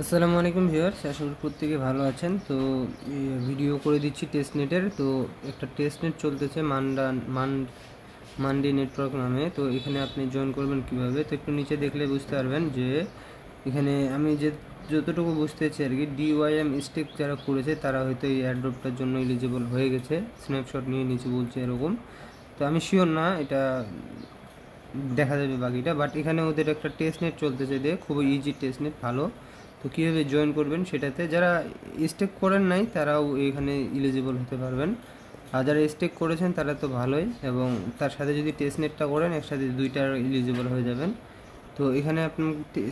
আসসালামু আলাইকুম ভিউয়ার্স, আশা করি প্রত্যেকে ভালো আছেন। তো ভিডিও করে দিচ্ছি টেস্টনেটের। তো একটা টেস্টনেট চলতেছে মান্ডি নেটওয়ার্ক নামে। তো এখানে আপনি জয়েন করবেন কিভাবে, তো একটু নিচে দেখলে বুঝতে পারবেন যে এখানে আমি যতটুকু বুঝতেছি আর কি, ডিওয়াইএম স্টেক যারা করেছে তারা হয়তো এই অ্যাড্রপটার জন্য এলিজিবল হয়ে গেছে। স্ন্যাপশট নিয়ে নিচে বলছে এরকম। তো আমি শিওর না, এটা দেখা যাবে বাকিটা। বাট এখানে ওদের একটা টেস্টনেট চলতেছে, খুবই ইজি টেস্টনেট, ভালো। তো কীভাবে জয়েন করবেন সেটাতে, যারা স্টেক করেন নাই তারাও এখানে এলিজিবল হতে পারবেন, আর যারা স্টেক করেছেন তারা তো ভালোই, এবং তার সাথে যদি টেস্টনেটটা করেন একসাথে দুইটার এলিজিবল হয়ে যাবেন। তো এখানে আপনার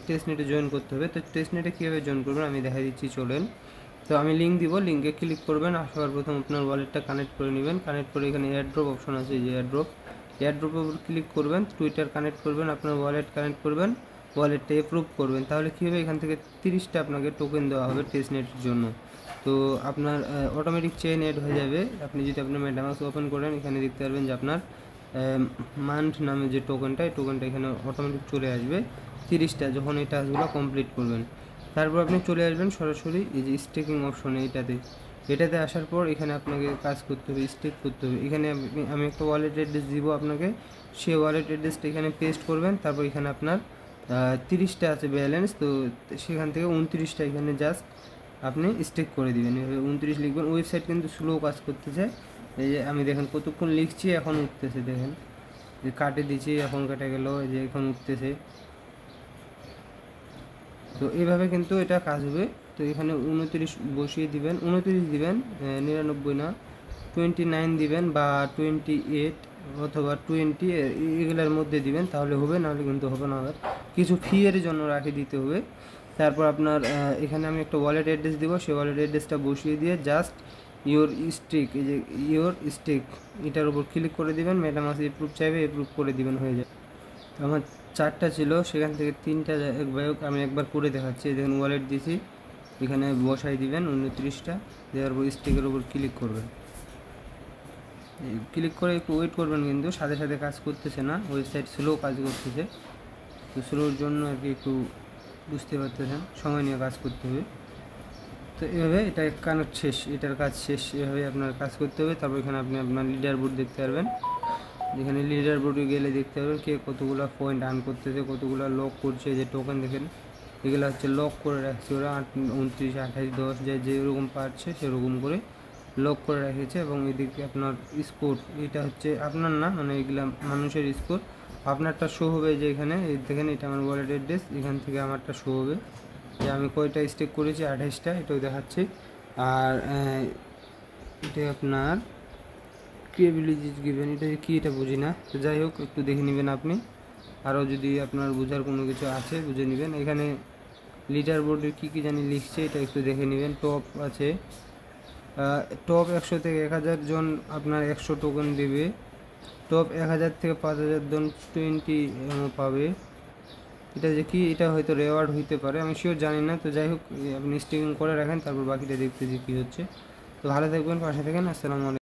টেস্টনেটে জয়েন করতে হবে। তো টেস্টনেটে কীভাবে জয়েন করবেন আমি দেখা দিচ্ছি, চলেন। তো আমি লিঙ্ক দিব, লিঙ্কে ক্লিক করবেন। সবার প্রথম আপনার ওয়ালেটটা কানেক্ট করে নেবেন। কানেক্ট করে এখানে এয়ারড্রপ অপশন আছে, এই যে এয়ারড্রপের উপর ক্লিক করবেন, টুইটার কানেক্ট করবেন, আপনার ওয়ালেট কানেক্ট করবেন, ওয়ালেটটা অ্যাপ্রুভ করবেন। তাহলে কী হবে, এখান থেকে 30টা আপনাকে টোকেন দেওয়া হবে টেস্টনেটের জন্য। তো আপনার অটোমেটিক চেইন এড হয়ে যাবে। আপনি যদি আপনার মেটামাস্ক ওপেন করেন, এখানে দেখতে পারবেন যে আপনার মান্থ নামে যে টোকেনটা, এই টোকেনটা এখানে অটোমেটিক চলে আসবে 30টা, যখন এই টাস্কগুলো কমপ্লিট করবেন। তারপর আপনি চলে আসবেন সরাসরি এই যে স্টেকিং অপশনে, এটাতে আসার পর এখানে আপনাকে কাজ করতে হবে, স্টেক করতে হবে। এখানে আমি একটা ওয়ালেট অ্যাড্রেস দিব আপনাকে, সেই ওয়ালেট অ্যাড্রেসটা এখানে পেস্ট করবেন। তারপর এখানে আপনার 30টা আছে ব্যালেন্স, তো সেখান থেকে 29টা এখানে জাস্ট আপনি স্টেক করে দিবেন। এভাবে 29 লিখবেন। ওয়েবসাইট কিন্তু স্লো কাজ করতেছে। এই যে আমি দেখেন কতক্ষণ লিখছি, এখন উঠতেছে, দেখেন যে কাটে দিচ্ছি, এখন কেটে গেল, এই যে এখন উঠতেছে। তো এইভাবে কিন্তু এটা কাজ হবে। তো এখানে 29 বসিয়ে দিবেন, 29 দিবেন, 99 না, 29 দিবেন, বা 28 অথবা 20 এগুলোর মধ্যে দিবেন, তাহলে হবে, নাহলে কিন্তু হবে না। আবার কিছু ফি এর জন্য রাখে দিতে হবে। তারপর আপনার এখানে আমি একটা ওয়ালেট অ্যাড্রেস দিব, সেই ওয়ালেট অ্যাড্রেসটা বসিয়ে দিয়ে জাস্ট ইওর স্টেক, এই যে ইওর স্টেক, এটার উপর ক্লিক করে দিবেন। মেটামাস্ক এপ্রুভ চাইবে, এপ্রুভ করে দিবেন, হয়ে যায়। আমার 4টা ছিল, সেখান থেকে 3টা আমি একবার করে দেখাচ্ছি। দেখুন ওয়ালেট দিয়েছি, এখানে বসাই দিবেন 29টা, দেওয়ার পর স্টিকের উপর ক্লিক করবেন। ক্লিক করে একটু ওয়েট করবেন, কিন্তু সাথে সাথে কাজ করতেছে না, ওয়েবসাইট স্লো কাজ করতেছে। তো স্লোর জন্য আর কি একটু বুঝতে পারতেছেন, সময় নিয়ে কাজ করতে হবে। তো এভাবে এটা কানেক্ট শেষ, এটার কাজ শেষ, এভাবে আপনার কাজ করতে হবে। তারপর এখানে আপনি আপনার লিডার বোর্ড দেখতে পারবেন। যেখানে লিডার বোর্ডে গেলে দেখতে পারবেন কে কতগুলো পয়েন্ট আর্ন করতেছে, কতগুলো লক করছে। যে টোকেন দেখেন, এগুলো হচ্ছে লক করে রাখছে ওরা, 29, 28, 10, যেরকম পারছে সেরকম করে লক করে রেখেছে। এবং এদিকে আপনার স্কোর, এটা হচ্ছে আপনার না, মানে এগুলা মানুষের স্কোর। আপনারটা শো হবে যে এখানে দেখেন, এটা আমার ওয়ালেট অ্যাড্রেস, এখান থেকে আমারটা শো হবে যে আমি কয়টা স্টেক করেছি, 28টা, এটাও দেখাচ্ছি। আর এটা আপনার প্রিভিলেজেস গিভেন, এটা কি এটা বুঝি না, তো যাই হোক একটু দেখে নেবেন আপনি। আরও যদি আপনার বোঝার কোনো কিছু আছে বুঝে নেবেন। এখানে লিডার বোর্ডে কী কী জানি লিখছে, এটা একটু দেখে নেবেন। টপ আছে, টপ 100 থেকে 1000 জন আপনার 100 টোকেন দেবে। টপ 1000 থেকে 5000 জন 20 পাবে। এটা যে কি, এটা হয়তো রেওয়ার্ড হইতে পারে, আমি শিওর জানি না। তো যাই হোক, আপনি স্টেকিং করে রাখেন, তারপর বাকিটা দেখতে যে কী হচ্ছে। তো ভালো থাকবেন, পাশে থাকেন। আসসালামু আলাইকুম।